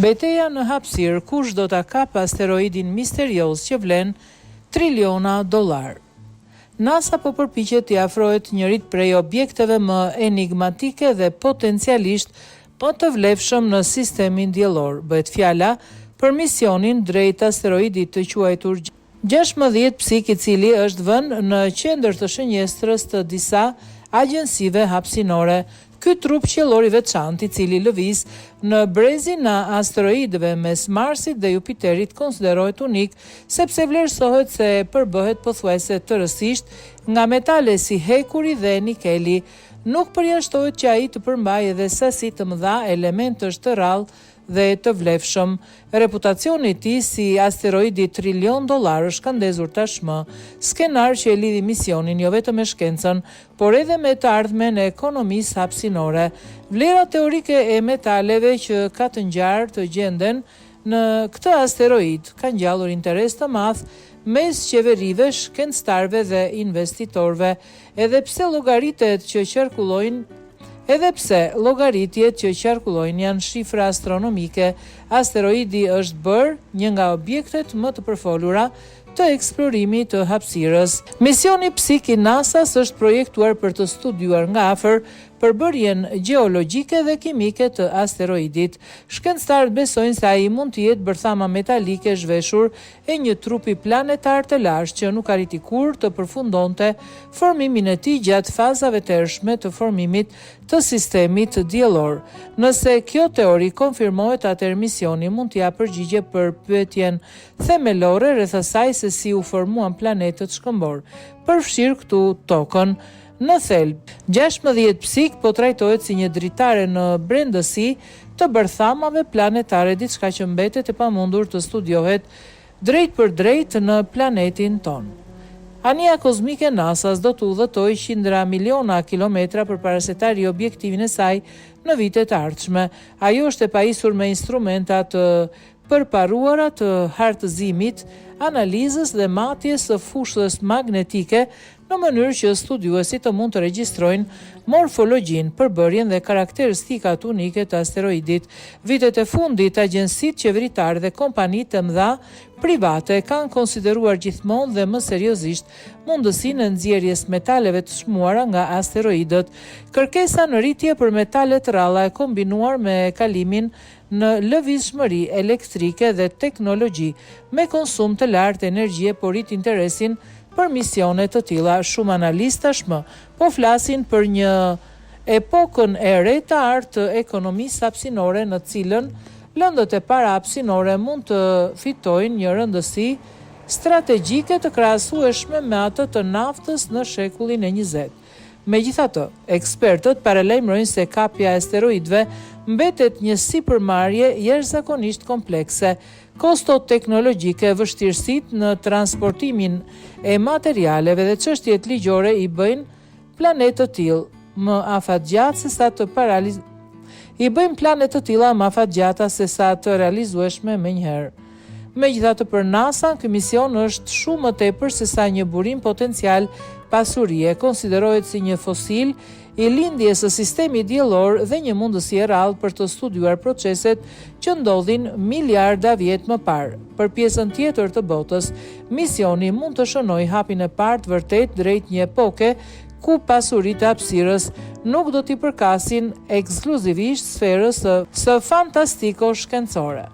Betejë në hapësirë, kush do ta kapë asteroidin misterios që vlen triliona dollar. NASA po përpiqet t'i afrohet njërit prej objekteve më enigmatike dhe potencialisht më të vlefshëm në sistemin diellor. Bëhet fjala për misionin drejt asteroidit të quajtur 16 Psik, i cili është vënë në qendër të shënjestrës të disa agjensive hapësinore. Ky trup qiellor i veçantë, i cili lëviz në brezin e asteroidëve mes Marsit dhe Jupiterit, konsiderohet unik sepse vlerësohet se përbëhet pothuajse tërësisht nga metale si hekuri dhe nikeli. Nuk përjashtohet që ai të përmbajë edhe sasi të mëdha elementësh të rrallë dhe të vlefshëm. Reputacioni i tij si asteroidi trilion dollar është shkandezur tashmë. Skenar që e lidhi misionin jo vetëm me shkencën, por edhe me të ardhmen e ekonomisë hapësinore. Vlera teorike e metaleve që ka të ngjarë të gjenden në këtë asteroid ka ngjallur interes të madh mes qeverive, shkencëtarëve dhe investitorëve, edhe pse llogaritjet që qarkullojnë janë shifra astronomike. Asteroidi është bërë një nga objektet më të përfolura të eksplorimit të hapësirës. Misioni Psik i NASA-s është projektuar për të studiuar nga afër përbërjen gjeologjike dhe kimike të asteroidit. Shkencëtarët besojnë se ai mund të jetë bërthama metalike zhveshur e një trupi planetar të lashtë që nuk arriti kurrë të përfundonte formimin e tij gjatë fazave të hershme të formimit të sistemit diellor. Nëse kjo teori konfirmohet, atëherë misioni mund të japë përgjigje për pyetjen themelore rreth asaj se si u formuan planetët shkëmbor, përfshirë këtu Tokën. Në thelb, 16 Psik po trajtohet si një dritare në brendësi të bërthamave planetare, diçka që mbetet e pamundur të studiohet drejt për drejt në planetin ton. Anija kozmike NASA-s do të udhëtojë qindra miliona kilometra përpara se të arrijë objektivin e saj në vitet e ardhshme. Ajo është e pajisur me instrumenta të përparuara të hartëzimit, analizës dhe matjes së fushës magnetike në mënyrë që studiuesit të mund të regjistrojnë morfologjinë, përbërjen dhe karakteristikat unike të asteroidit. Vitet e fundit, agjensitë qeveritare dhe kompanitë të mëdha private kanë konsideruar gjithmonë dhe më seriozisht mundësinë e nxjerrjes metaleve të çmuara nga asteroidët. Kërkesa në rritje për metale të rralla e kombinuar me kalimin në lëvizshmëri elektrike dhe teknologji me konsum të lartë energjie po rrit interesin për misione të tilla. Shumë analistë tashmë po flasin për një epokën e re të artë të ekonomisë hapësinore në cilën lëndët e para hapësinore mund të fitojnë një rëndësi strategjike të krahasueshme me atë të naftës në shekullin e 20. Megjithatë, ekspertët paralajmërojnë se kapja e asteroidëve mbetet një sipërmarrje jashtëzakonisht komplekse. Kostot teknologjike, vështirësitë në transportimin e materialeve dhe çështjet ligjore i bëjnë planetë të tilla më afatgjata se sa të realizueshme menjëherë. Megjithatë, për NASA, ky mision është shumë më tepër se sa një burim potencial pasurie. Konsiderohet si një fosil i lindjes së sistemit diellor dhe një mundësi e rrallë për të studiuar proceset që ndodhin miliarda vjet më parë. Për pjesën tjetër të botës, misioni mund të shënojë hapin e parë të vërtet drejt një epoke ku pasuritë e hapësirës nuk do t'i përkasin ekskluzivisht sferës së fantastiko shkencore.